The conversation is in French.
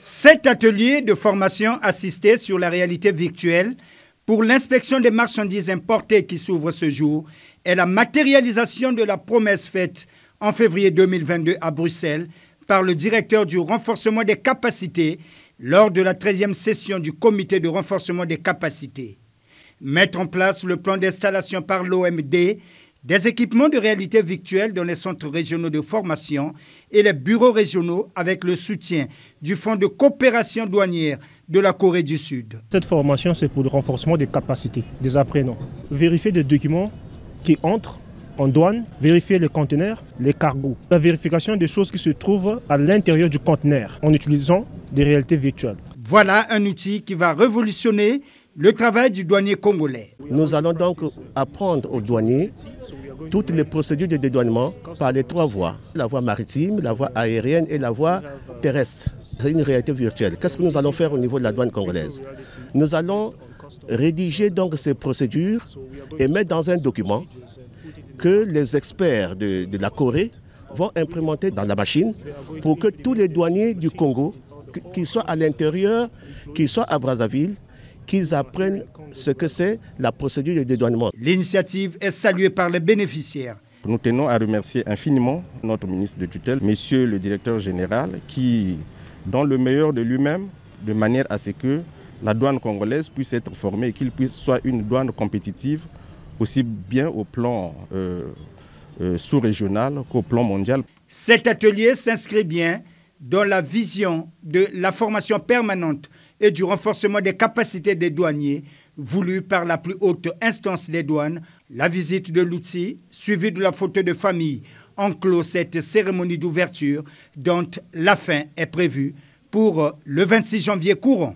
Cet atelier de formation assistée sur la réalité virtuelle pour l'inspection des marchandises importées qui s'ouvre ce jour est la matérialisation de la promesse faite en février 2022 à Bruxelles par le directeur du renforcement des capacités lors de la 13e session du comité de renforcement des capacités. Mettre en place le plan d'installation par l'OMD des équipements de réalité virtuelle dans les centres régionaux de formation et les bureaux régionaux avec le soutien du Fonds de coopération douanière de la Corée du Sud. Cette formation, c'est pour le renforcement des capacités des apprenants. Vérifier des documents qui entrent en douane, vérifier les conteneurs, les cargos. La vérification des choses qui se trouvent à l'intérieur du conteneur en utilisant des réalités virtuelles. Voilà un outil qui va révolutionner le travail du douanier congolais. Nous allons donc apprendre aux douaniers toutes les procédures de dédouanement par les 3 voies. La voie maritime, la voie aérienne et la voie terrestre. C'est une réalité virtuelle. Qu'est-ce que nous allons faire au niveau de la douane congolaise? Nous allons rédiger donc ces procédures et mettre dans un document que les experts de la Corée vont implémenter dans la machine pour que tous les douaniers du Congo, qu'ils soient à l'intérieur, qu'ils soient à Brazzaville, qu'ils apprennent ce que c'est la procédure de dédouanement. L'initiative est saluée par les bénéficiaires. Nous tenons à remercier infiniment notre ministre de tutelle, monsieur le directeur général, qui, dans le meilleur de lui-même, de manière à ce que la douane congolaise puisse être formée et qu'il puisse soit une douane compétitive, aussi bien au plan sous-régional qu'au plan mondial. Cet atelier s'inscrit bien dans la vision de la formation permanente et du renforcement des capacités des douaniers voulu par la plus haute instance des douanes. La visite de l'outil, suivie de la photo de famille, enclôt cette cérémonie d'ouverture dont la fin est prévue pour le 26 janvier courant.